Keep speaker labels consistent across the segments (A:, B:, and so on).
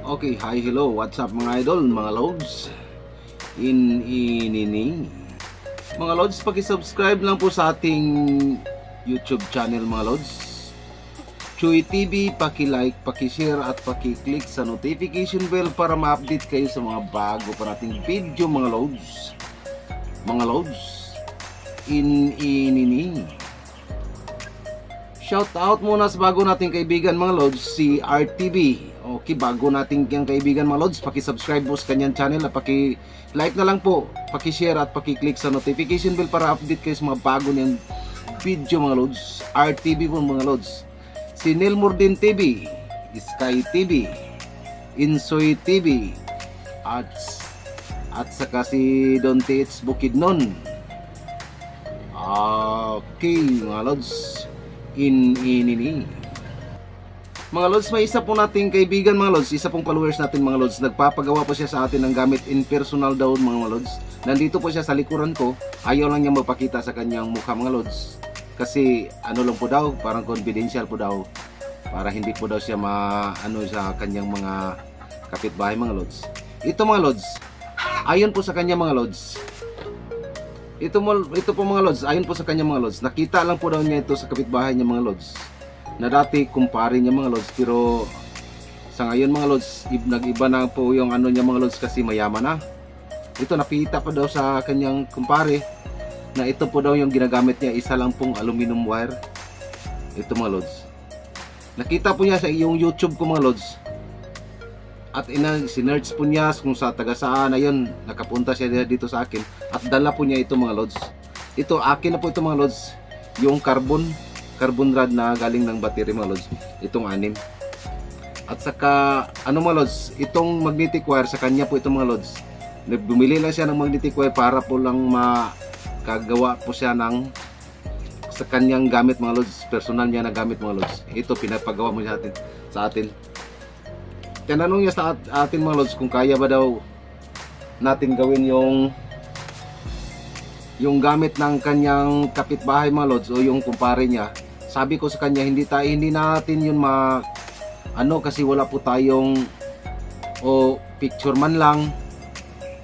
A: Okay, hi, hello, what's up mga idol, mga lods? Inini mga lods, paki-subscribe lang po sa ating YouTube channel mga lods, Chuy TV. Paki-like, paki-share at paki-click sa notification bell para ma-update kayo sa mga bago pa nating video mga lods. Mga lods, inini shout out muna sa bago nating kaibigan mga lods, si RTV. Okay, bago nating yung kaibigan mga lods, paki-subscribe po sa kanyang channel at paki-like na lang po, paki-share at paki-click sa notification bell para update kayo sa mga bago niyang video mga lods. RTV po mga lods. Si Nilmurdin TV, Sky TV, Insoy TV, at saka si Don Tits Bukidnon. Okay mga lods, inini mga lods, may isa po nating kaibigan mga lods, isa pong followers natin mga lods, nagpapagawa po siya sa atin ng gamit in personal daw mga lods. Nandito po siya sa likuran ko, ayaw lang niya mapakita sa kanyang mukha mga lods, kasi ano lang po daw, parang confidential po daw, para hindi po daw siya ano sa kanyang mga kapitbahay mga lods. Ito mga lods, ayon po sa kanya mga lods, ito po mga lods, ayon po sa kanya mga lods, nakita lang po daw niya ito sa kapitbahay niya mga lods, na dati kumpare niya mga lods, pero sa ngayon mga lods, nag-iba na po yung ano niya mga lods, kasi mayaman na. Ito nakita pa daw sa kanyang kumpare na ito po daw yung ginagamit niya, isa lang pong aluminum wire. Ito mga lods, nakita po niya sa yung YouTube ko mga lods, at sinerch po niya kung sa taga saan, ayun, nakapunta siya dito sa akin at dala po niya ito mga lods. Ito akin na po ito mga lods, yung carbon rod na galing ng battery mga lods, itong 6. At saka ano mga lods, itong magnetic wire sa kanya po ito mga lods. Bumili lang siya ng magnetic wire para po lang makagawa po siya ng sa kanyang gamit mga lods, personal niya na gamit mga lods. Ito pinapagawa mo sa atin. Tinanong niya sa atin mga lods kung kaya ba daw natin gawin yung gamit ng kanyang kapitbahay mga lods o yung kumpare niya. Sabi ko sa kanya, hindi natin yun kasi wala po tayong picture man lang.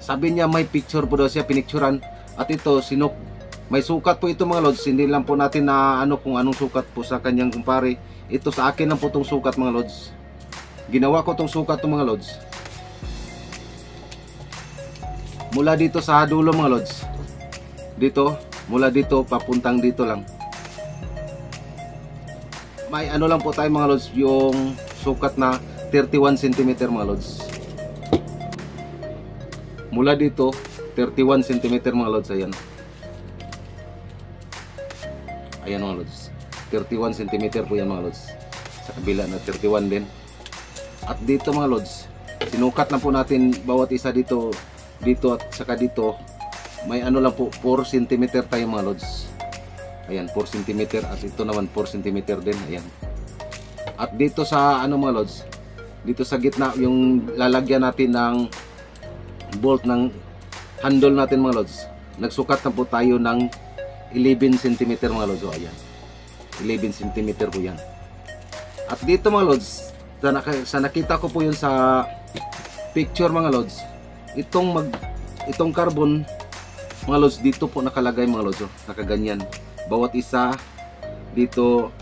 A: Sabi niya may picture po daw siya, pinicturan, at ito may sukat po ito mga lods. Hindi lang po natin na kung anong sukat po sa kanyang kumpare. Ito sa akin lang po itong sukat mga lods. Ginawa ko itong sukat itong mga lods, mula dito sa dulo mga lods, mula dito papuntang dito lang. May lang po tayo mga lods, yung sukat na 31 cm mga lods. Mula dito 31 cm mga lods, ayan mga lods, 31 cm po yan mga lods. Sa kabila na 31 din. At dito mga lods, sinukat na po natin bawat isa dito at saka dito. May lang po, 4 cm tayo mga lods. Ayan, 4 cm, at ito naman 4 cm din, ayan. At dito sa mga lods, dito sa gitna, yung lalagyan natin ng bolt ng handle natin mga lods, nagsukat na po tayo ng 11 cm mga lods. O ayan, 11 cm po yan. At dito mga lods, sa nakita ko po yun sa picture mga lods, itong carbon mga lods, dito po nakalagay mga lods, nakaganyan. Bawat isa dito,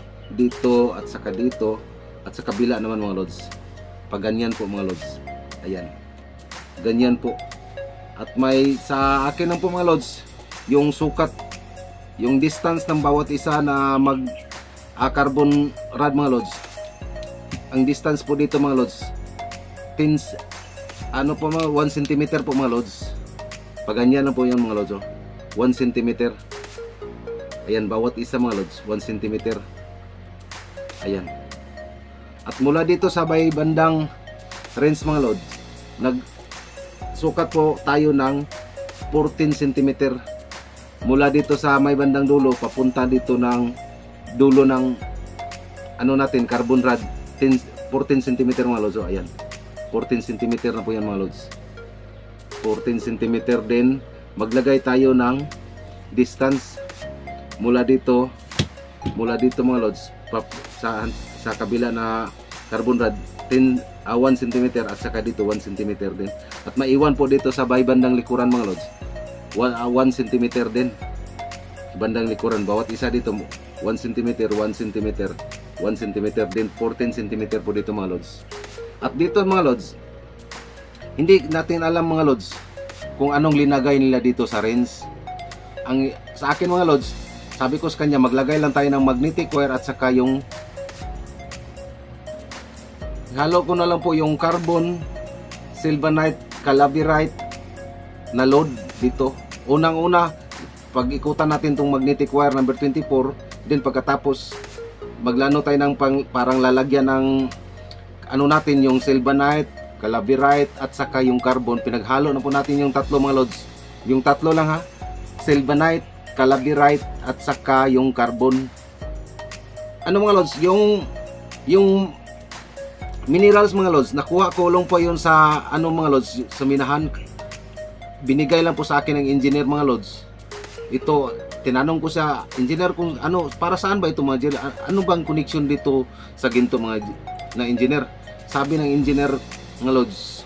A: at saka dito, at sa kabila naman mga lods, paganyan po mga lods. Ayan, ganyan po. At may sa akin lang po mga lods, yung sukat, yung distance ng bawat isa na carbon rod mga lods. Ang distance po dito mga lods, 1 cm po mga lods. Paganyan lang po yan mga lods, 1 cm. Ayan, bawat isa mga lods, 1 cm. Ayan. At mula dito sa bandang range mga lods, nagsukat po tayo ng 14 cm. Mula dito sa may bandang dulo, papunta dito ng dulo ng natin, carbon rod, 14 cm mga lods. Ayan, 14 cm na po yan mga lods. 14 cm din. Maglagay tayo ng distance mula dito mga lods sa kabila na carbon rod 1 cm at saka dito 1 cm din. At maiwan po dito sa bandang likuran mga lods. 1 cm din. Bandang likuran bawat isa dito 1 cm, 1 cm, 1 cm din, 14 cm po dito mga lods. At dito mga lods, hindi natin alam mga lods kung anong linagay nila dito sa rinse. Sa akin mga lods, sabi ko sa kanya maglagay lang tayo ng magnetic wire at saka yung halo ko na lang po yung carbon, sylvanite, calaverite na load dito. Unang-una, pag-ikutan natin tong magnetic wire number 24, then pagkatapos maglano tayo ng parang lalagyan ng ano natin yung sylvanite, calaverite at saka yung carbon. Pinaghalo na po natin yung tatlo mga lods. Yung tatlo lang ha. Sylvanite, calaverite at saka yung carbon. Ano mga lods, yung minerals mga lods, nakuha ko lang po yun sa ano mga lods, sa minahan. Binigay lang po sa akin ng engineer mga lods. Ito, tinanong ko sa engineer kung ano, para saan ba ito mga engineer? Ano bang connection dito sa ginto mga na engineer? Sabi ng engineer mga lods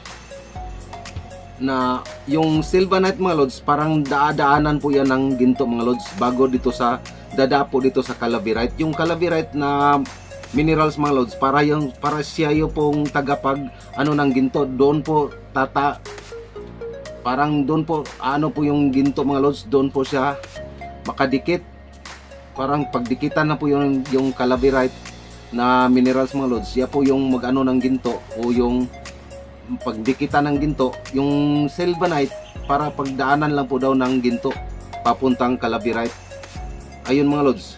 A: na yung sylvanite mga lods, parang daadaanan po yan ng ginto mga lods bago dito sa dadapo dito sa calaverite. Yung calaverite na minerals mga lods, para siya yung pong tagapag ano ng ginto. Doon po parang doon po ano po yung ginto mga lods, doon po siya makadikit. Parang pagdikitan na po yung calaverite na minerals mga lods, siya po yung mag-ano ng ginto o yung pagdikitan ng ginto. Yung sylvanite para pagdaanan lang po daw ng ginto papuntang calaverite. Ayun mga lods.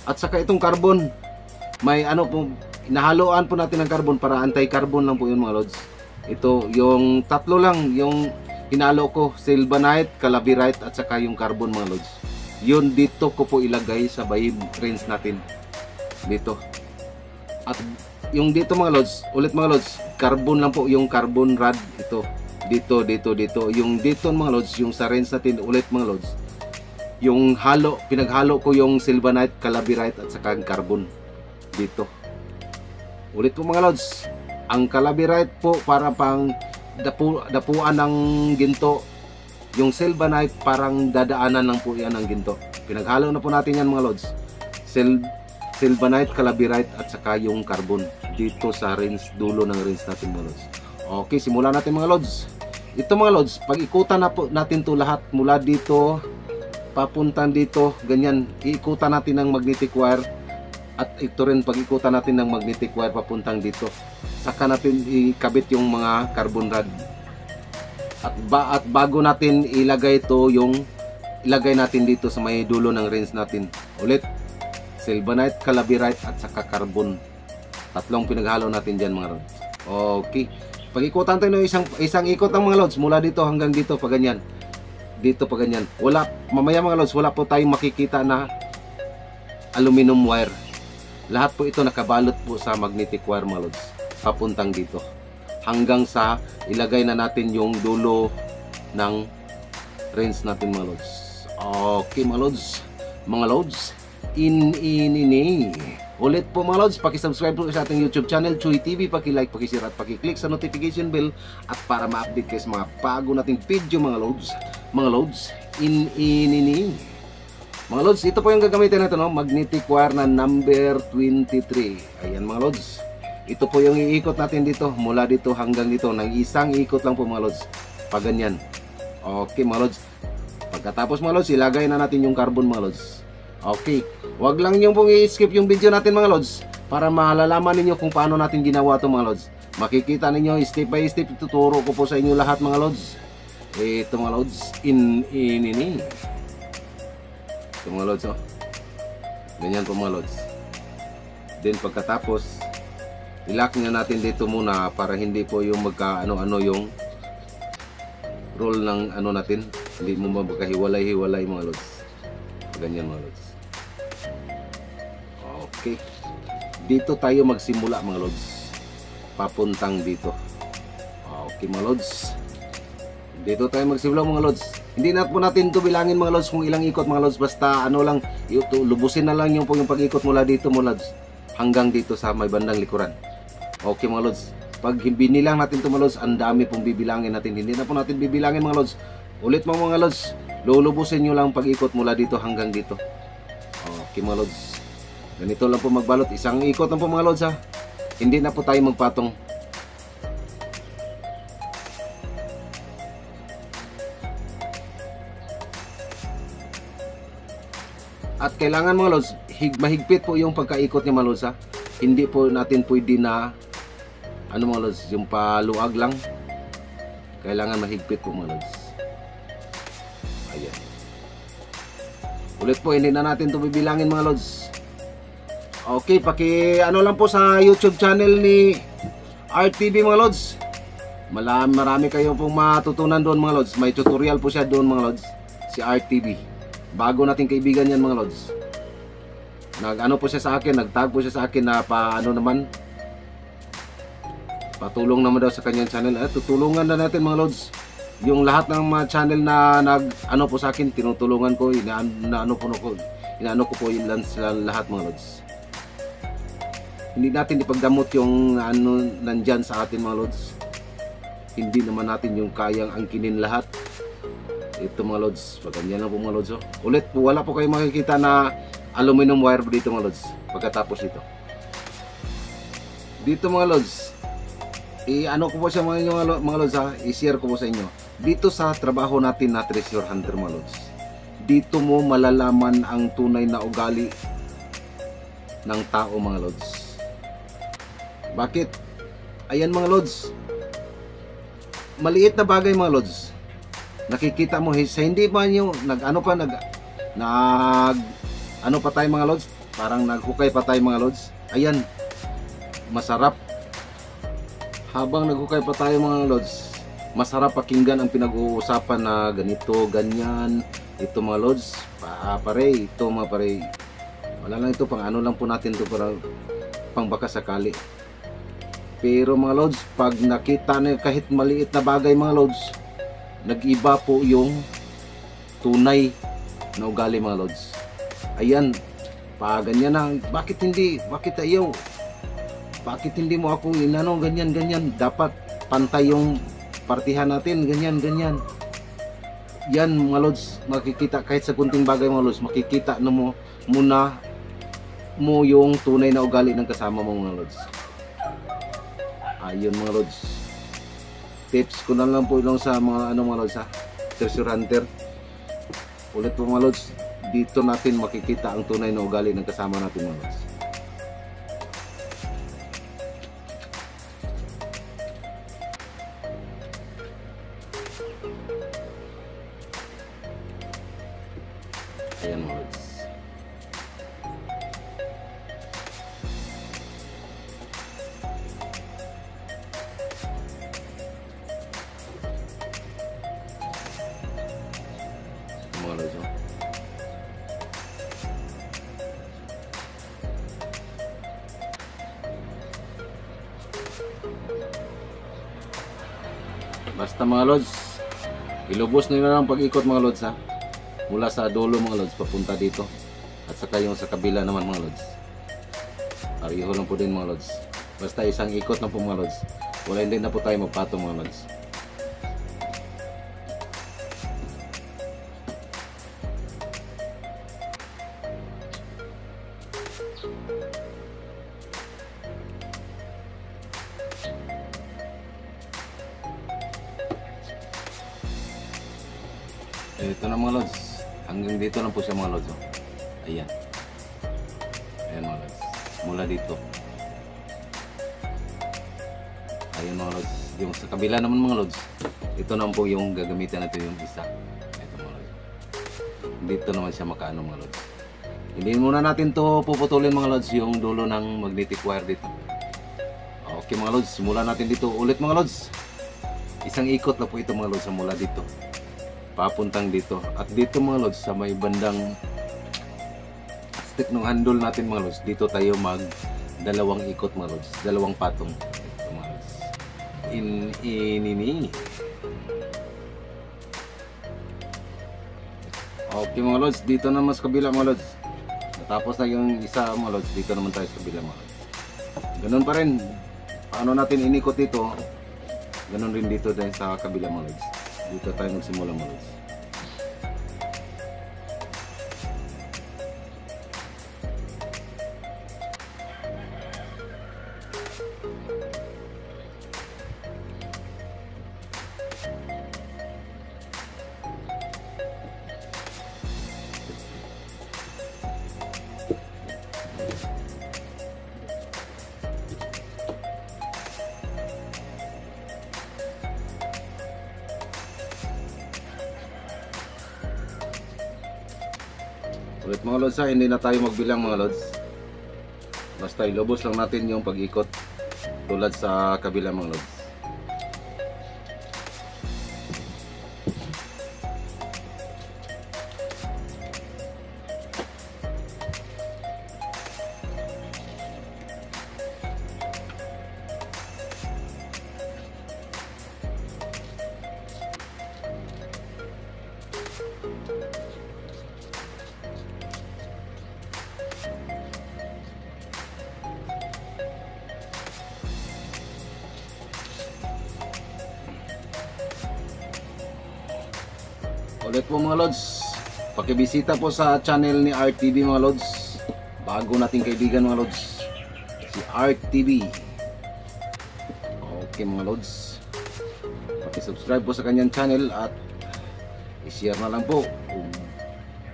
A: At saka itong carbon, may ano po, inahaluan po natin ng carbon para anti-carbon lang po yun mga lods. Ito yung tatlo lang yung hinalo ko, sylvanite, calaverite at saka yung carbon mga lods. Yun dito ko po ilagay sa bayib rinse natin dito. At yung dito mga lods, ulit mga lods, carbon lang po yung carbon rod. Ito dito yung dito mga lods, yung sa rinse natin ulit mga lods, yung halo, pinaghalo ko yung sylvanite, calaverite at saka carbon dito. Ulit po mga lods, ang calaverite po para pang dapuan ng ginto. Yung sylvanite parang dadaanan lang po yan ng ginto. Pinaghalo na po natin yan mga lods, sylvanite, calaverite at saka yung carbon dito sa rinse, dulo ng rinse natin mga lods. Okay, simulan natin mga lods. Ito mga lods, pag-ikutan na po natin to lahat mula dito papuntan dito, ganyan. Iikutan natin ng magnetic wire at ito rin pag-ikutan natin ng magnetic wire papuntang dito. Saka natin ikabit yung mga carbon rod. At bago natin ilagay ito, yung ilagay natin dito sa may dulo ng rinse natin. Ulit, sylvanite, calaverite at saka carbon. Tatlong pinaghalo natin dyan mga lods. Okay. Pag-ikutan tayo ng isang ikot ng mga lods mula dito hanggang dito pa ganyan. Dito pa ganyan. Wala, mamaya mga lods, wala po tayong makikita na aluminum wire. Lahat po ito nakabalot po sa magnetic wire mga lods. Papuntang dito. Hanggang sa ilagay na natin yung dulo ng rinse natin mga lods. Okay mga lods. Mga lods, in. Ulit po mga lods, paki-subscribe po sa ating YouTube channel, Chuy TV, paki-like, paki-share at paki-click sa notification bell at para ma-update kayo sa mga bago nating video mga lods. Mga lods, in. Mga lods, ito po yung gagamitin natin, no? Magnetic wire na number 23. Ayan mga lods. Ito po yung iikot natin dito, mula dito hanggang dito, ng isang ikot lang po mga lods. Pag ganyan. Okay mga lods. Pagkatapos mga lods, ilagay na natin yung carbon mga lods. Okay. Huwag lang yung pong i-skip yung video natin mga lods para malalaman ninyo kung paano natin ginawa ito mga lods. Makikita ninyo step by step, tuturo ko po sa inyo lahat mga lods. Ito mga lods, in. Ito mga lods, oh. Ganyan po mga lods. Then pagkatapos, ilock na natin dito muna para hindi po yung magka-ano-ano yung roll ng ano natin. Hindi mo magkahiwalay-hiwalay mga lods. Ganyan mga lods. Okay. Dito tayo magsimula mga lods. Papuntang dito. Okay mga lods. Dito tayo magsimula mga lods. Hindi na po natin ito bilangin mga lods kung ilang ikot mga lods. Basta ano lang, lubusin na lang yung pag-ikot mula dito mga lods hanggang dito sa may bandang likuran. Okay mga lods, pag binilang natin ito mga lods, ang dami pong bibilangin natin. Hindi na po natin bibilangin mga lods. Ulit mga lods, lulubusin nyo lang pag-ikot mula dito hanggang dito. Okay mga lods, ganito lang po magbalot. Isang ikot lang po mga lods ha. Hindi na po tayo magpatong. At kailangan mga lods, mahigpit po yung pagkaikot niya mga lods ha. Hindi po natin pwede na mga lods, yung paluag lang. Kailangan mahigpit po mga lods. Ayan. Ulit po, hindi na natin ito bibilangin mga lods. Okay, lang po sa YouTube channel ni RTV mga lods. Marami kayo pong matutunan doon mga lods. May tutorial po siya doon mga lods, si RTV. Bago nating kaibigan yan mga lods. Po siya sa akin, nagtag po siya sa akin na patulong naman daw sa kanyang channel. Tutulungan na natin mga lods. Yung lahat ng mga channel na po sa akin, tinutulungan ko, inaano ko po yun lang sila lahat mga lods. Hindi natin ipagdamot yung nandyan sa atin mga lods. Hindi naman natin yung kayang angkinin lahat. Ito mga lods, pagkanyan lang po mga lods. Ulit po, wala po kayo makikita na aluminum wire dito mga lods. Pagkatapos ito dito mga lods, ko po siya mga lods ha, i-share ko po sa inyo. Dito sa trabaho natin na treasure hunter mga lods, dito mo malalaman ang tunay na ugali ng tao mga lods. Bakit? Ayan mga lods, maliit na bagay mga lods, nakikita mo sa hindi man yung pa tayo mga lods, parang naghukay pa tayo mga lods. Ayan, masarap. Habang naghukay pa tayo mga lods, masarap pakinggan ang pinag-uusapan na ganito, ganyan. Ito mga lods, ito mga pare, wala lang ito, pang lang po natin ito, para pang baka sakali. Pero mga lods, pag nakita na kahit maliit na bagay mga lods, nag-iba po yung tunay na ugali mga lods. Ayan, ganyan na, bakit ayaw? Bakit hindi mo ako ganyan? Dapat pantay yung partihan natin, ganyan. Yan mga lods, makikita kahit sa kunting bagay mga lods, makikita na mo yung tunay na ugali ng kasama mo mga lods. Ayun mga lods, tips ko na lang po lang sa mga mga lods ha, treasure hunter. Ulit po mga lods, dito natin makikita ang tunay na ugali ng kasama natin mga lods. Ayan mga lods. Mga lods, basta mga lods, ilubos nyo na lang pag-ikot mga lods ha, mula sa dulo mga lods papunta dito, at saka yung sa kabila naman mga lods, pareho lang po din mga lods. Basta isang ikot na po mga lods, wala, hindi na po tayo magpatong mga lods. Ito na mga lods, hanggang dito lang po siya mga lods. Ayan, mga lods, mula dito. Ayan mga lods, yung sa kabila naman mga lods, ito naman po yung gagamitin natin, yung isa. Ito mga lods, dito naman siya makaano mga lods. Hindi muna natin to puputulin mga lods, yung dulo ng magnetic wire dito. Okay mga lods, simulan natin dito ulit mga lods. Isang ikot na po ito mga lods, mula dito papuntang dito, at dito mga lods sa may bandang stick ng handle natin mga lods, dito tayo mag dalawang ikot mga lods, dalawang patong. Ito mga lods, inini. Okay mga lods, dito naman sa kabila mga lods, natapos na yung isa mga lods, dito naman tayo sa kabila mga lods. Ganun pa rin, ano natin inikot dito, ganun rin dito dahil sa kabila mga lods. Dito tayo magsimula mga lods. Ulit mga lods ha, hindi na tayo magbilang mga lods. Basta ilubos lang natin yung pag-ikot tulad sa kabila mga lods. Ulit po mga lods, pakibisita po sa channel ni RTV mga lods. Bago nating kaibigan mga lods, si RTV. Okay mga lods, pakisubscribe po sa kanyang channel at i-share na lang po.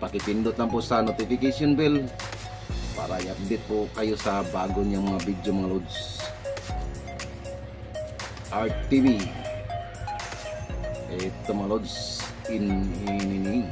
A: Pakipindot lang po sa notification bell para i-update po kayo sa bago niyang mga video mga lods. RTV. Ito mga lods, ini.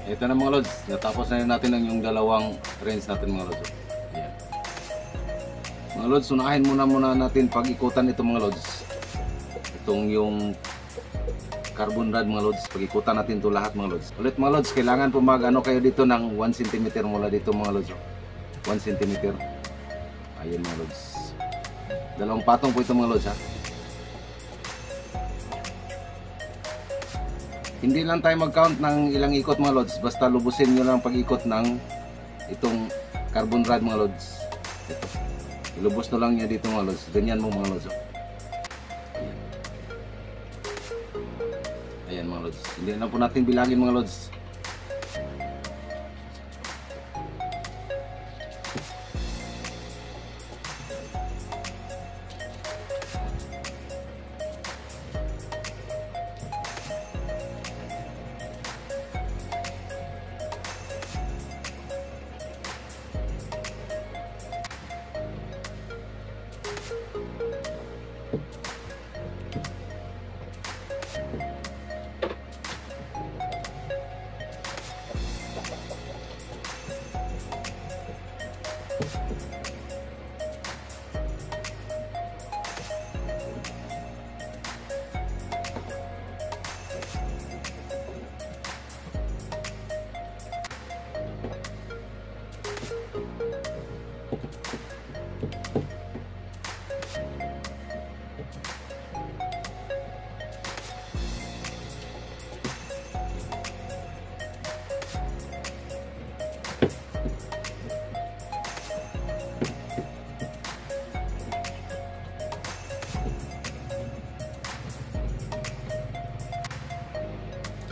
A: Ito na mga lods, natapos na natin ang yung dalawang range natin mga lods. Ayan. Mga lods, unahin muna natin pag-ikutan ito mga lods. Itong yung carbon rod mga lods, pag-ikutan natin ito lahat mga lods. Ulit mga lods, kailangan po mag-ano kayo dito ng 1 cm mula dito mga lods. 1 cm. Ayan mga lods. Dalawang patong po ito mga lods ha. Hindi lang tayo mag-count ng ilang ikot mga lods, basta lubusin nyo lang pag-ikot ng itong carbon rod mga lods. Ito. Ilubos na lang niya dito mga lods. Ganyan mo mga lods. Ayan. Ayan mga lods. Hindi na po natin bilangin mga lods.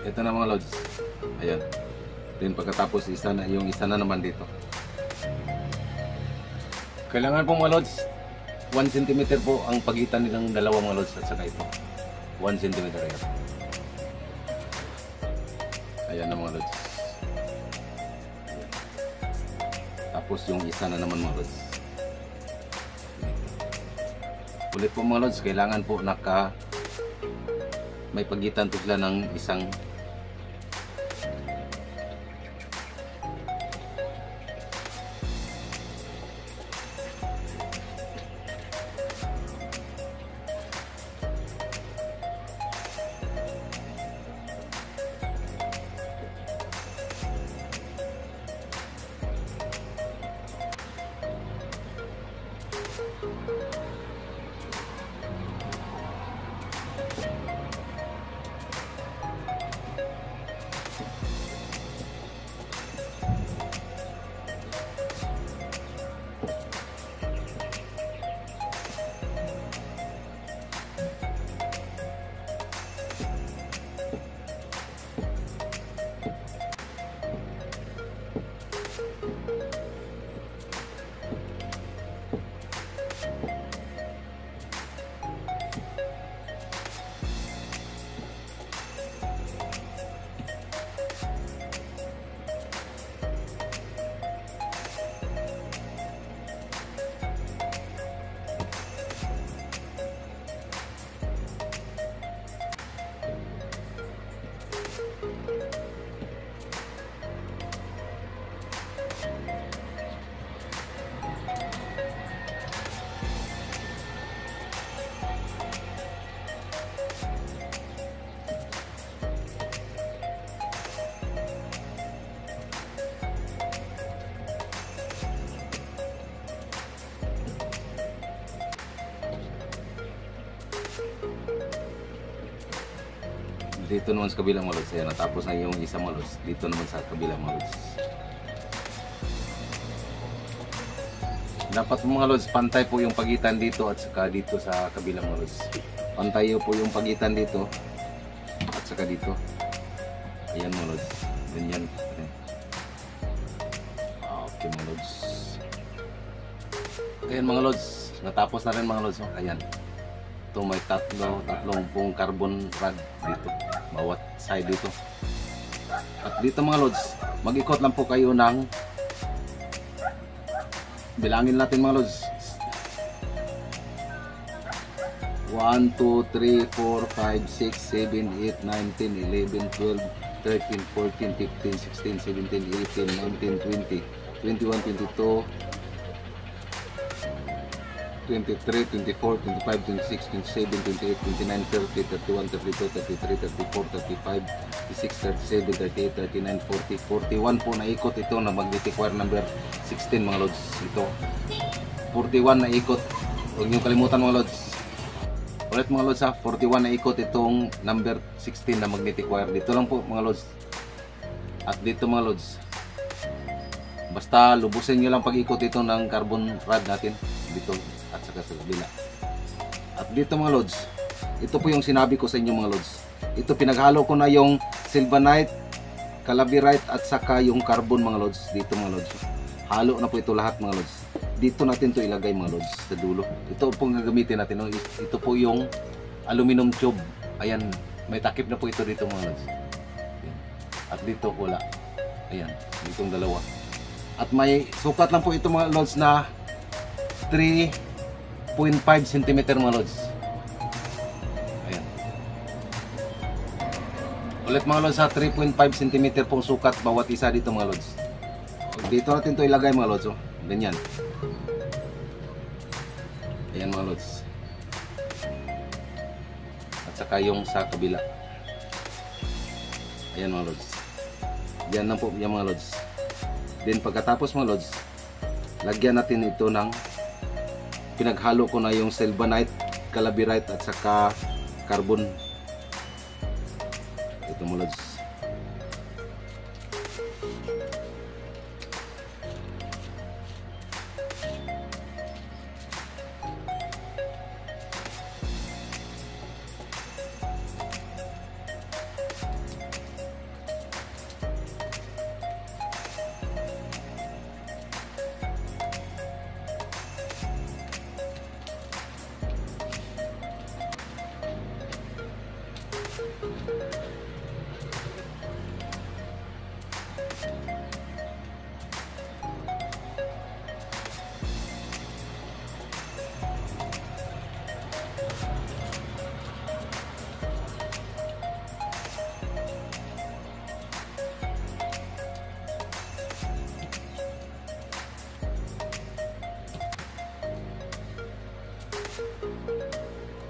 A: Ito ito na mga lods. Ayan. Then pagkatapos yung isa na naman dito. Kailangan po mga lods 1 cm po ang pagitan nilang dalawa mga lods at saka ito. 1 cm yan. Ayan na mga lods. Ayan. Tapos yung isa na naman mga lods. Ulit po mga lods, kailangan po may pagitan po sila ng isang dito naman sa kabilang mga lods. Ayan, natapos na yung isang mga lods. Dito naman sa kabilang mga lods. Dapat mga lods, pantay po yung pagitan dito at saka dito sa kabilang mga lods. Pantay po yung pagitan dito at saka dito. Ayan mga lods. Ganyan. Ayan. Okay mga lods. Ayan mga lods. Natapos na rin mga lods. Ayan. Ito may tatlong pong carbon rod dito. Bawat side dito. At dito mga lods, mag-ikot lang po kayo ng, bilangin natin mga lods, 1, 2, 3, 4, 5, 6, 7, 8, 9, 10, 11, 12, 13, 14, 15, 16, 17, 18, 19, 20, 21, 22, 23, 24, 25, 26, 27, 28, 29, 30, 31, 32, 33, 34, 35, 36, 37, 38, 39, 40, 41 po na ikot ito na magnetic wire number 16 mga lods. Ito 41 na ikot, huwag niyong kalimutan mga lods. Ulit mga lods ha, 41 na ikot itong number 16 na magnetic wire. Dito lang po mga lods. At dito mga lods, basta lubusin nyo lang pag-ikot ito ng carbon rod natin dito at saka sa kabila. At dito mga lods, ito po yung sinabi ko sa inyo mga lods. Ito pinaghalo ko na yung sylvanite, calabirite at saka yung carbon mga lods. Dito mga lods, halo na po ito lahat mga lods. Dito natin to ilagay mga lods sa dulo. Ito po ang gagamitin natin. Ito po yung aluminum tube. Ayan, may takip na po ito dito mga lods. At dito wala. Ayan, ditong dalawa. At may sukat lang po ito mga lods na 3.5 cm mga lods. Ayan. Ulit mga lods ha, 3.5 cm pong sukat bawat isa dito mga lods. Dito natin to ilagay mga lods. Oh. Ganyan. Ayan mga lods. At saka yung sa kabila. Ayan mga lods. Yan lang po yung mga lods. Then pagkatapos mga lods, lagyan natin ito ng, pinaghalo ko na yung sylvanite, calabirite at saka carbon. Ito mga lods.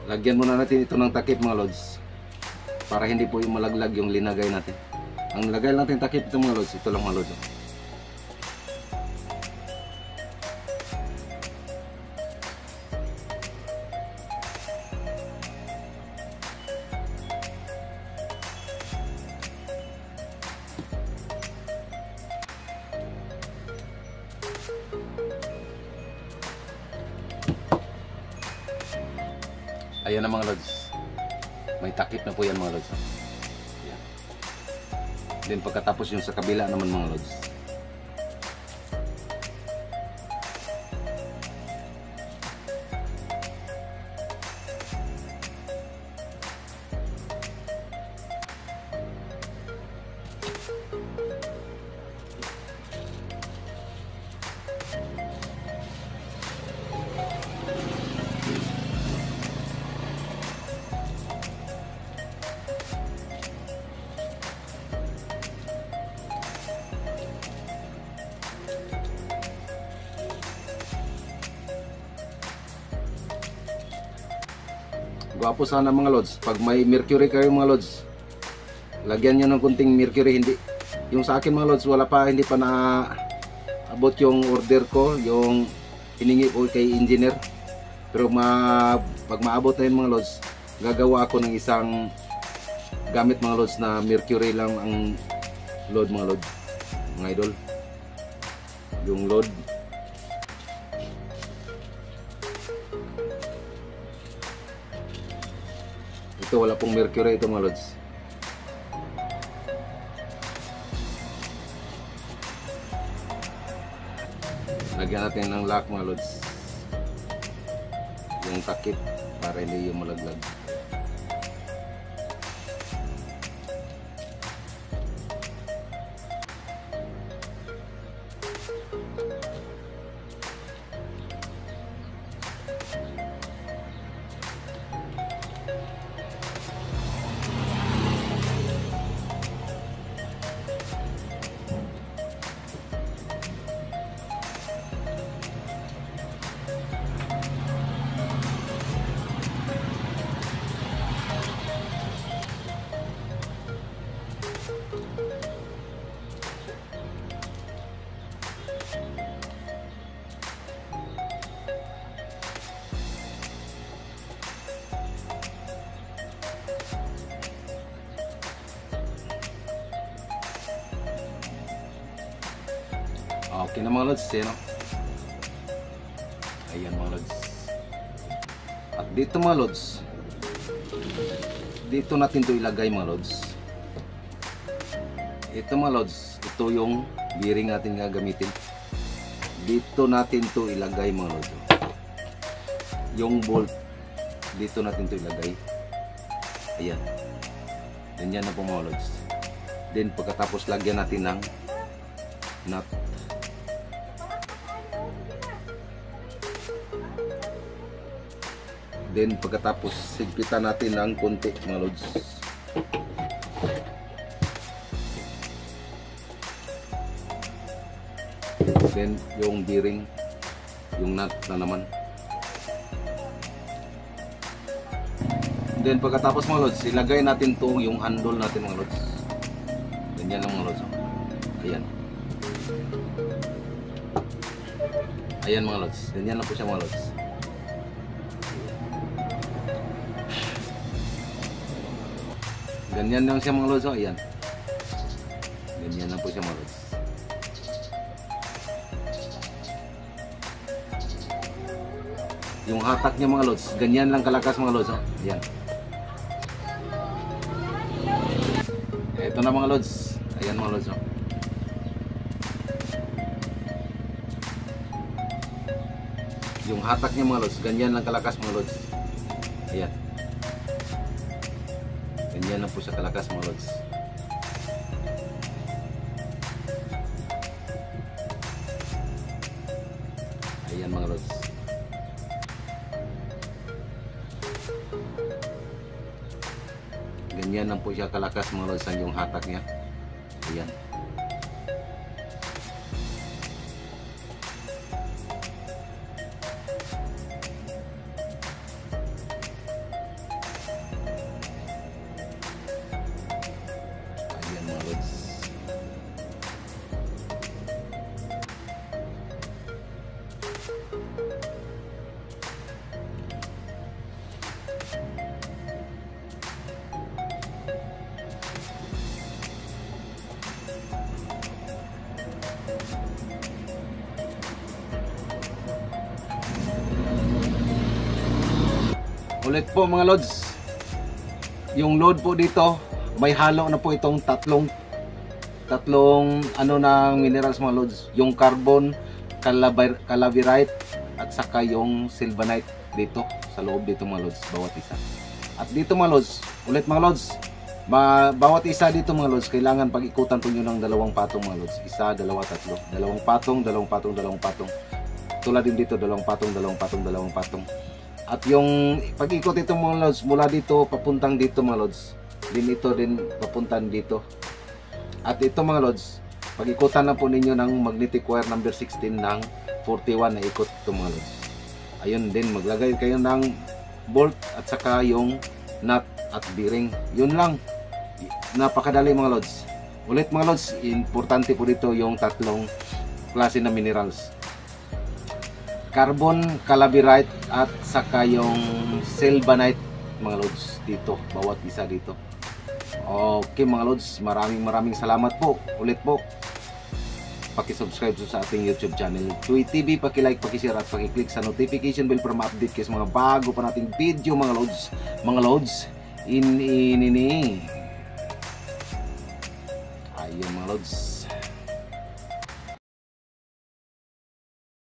A: Lagyan muna natin ito ng takip mga lods, para hindi po yung malaglag yung linagay natin. Ang lagay natin takip ito mga lods, ito lang mga lods. Ayan na mga lods, may takip na po yan mga lods. Ayan. Then pagkatapos yung sa kabila naman mga lods, gwapo sana mga lods. Pag may mercury kayo mga lods, lagyan nyo ng kunting mercury. Hindi, yung sa akin mga lods, wala pa, hindi pa na abot yung order ko, yung hiningi ko kay engineer. Pero pag maabot na yun mga lods, gagawa ako ng isang gamit mga lods na mercury lang ang load mga lods, mga idol. Yung load ito, wala pong mercury ito mga lods. Lagyan natin ng lock mga lods, yung takip, para hindi yung malaglag. Okay na mga lods, no? Ayan mga lods. At dito mga lods, dito natin to ilagay mga lods. Ito mga lods, ito yung bearing natin gagamitin. Dito natin to ilagay mga lods. Yung bolt, dito natin to ilagay. Ayan. Ganyan na po mga lods. Then pagkatapos lagyan natin ng nut. Then pagkatapos sigpitan natin ng konti mga lods. Then yung bearing, yung nut na naman. Then pagkatapos mga lods, ilagay natin to yung handle natin mga lods. Ganyan lang mga lods. Ayan. Ayan mga lods. Ganyan lang po siya mga lods. Ganyan lang siya mga lods. Ayan. Ganyan lang po siya mga lods. Yung hatak niya mga lods, ganyan lang kalakas mga lods. Ayan. Ito na mga lods. Ayan mga lods. Yung hatak niya mga lods, ganyan lang kalakas mga lods. Ayan. Ganyan lang po siya kalakas mga lods. Ayan mga lods. Ganyan lang po siya kalakas mga lods ang yung hatak niya. Ayan. Ayan mga lods. Ulit po mga lods, yung load po dito may halo na po itong tatlong ano ng minerals mga lods, yung carbon, calaverite at saka yung sylvanite dito sa loob dito mga lods, bawat isa. At dito mga lods, ulit mga lods, bawat isa dito mga lods, kailangan pag-ikutan po nyo ng dalawang patong mga lods, isa, dalawa, tatlo, dalawang patong, dalawang patong, dalawang patong. Tulad din dito, dalawang patong, dalawang patong, dalawang patong. At yung pag-ikot ito mga lods, mula dito papuntang dito mga lods, din ito din papuntan dito. At ito mga lods, pag-ikutan na po ninyo ng magnetic wire number 16 ng 41 na ikot ito mga lods. Ayun din, maglagay kayo ng bolt at saka yung nut at bearing. Yun lang, napakadali mga lods. Ulit mga lods, importante po dito yung tatlong klase na minerals, carbon, calaverite at saka yung sylvanite mga lods dito, bawat isa dito. Okay mga lods, maraming salamat po. Ulit po, paki-subscribe sa ating YouTube channel Chuy TV, paki-like, paki-share at paki-click sa notification bell para ma-update kayo sa mga bago pa nating video mga lods. Mga lods, ini ayun mga lods.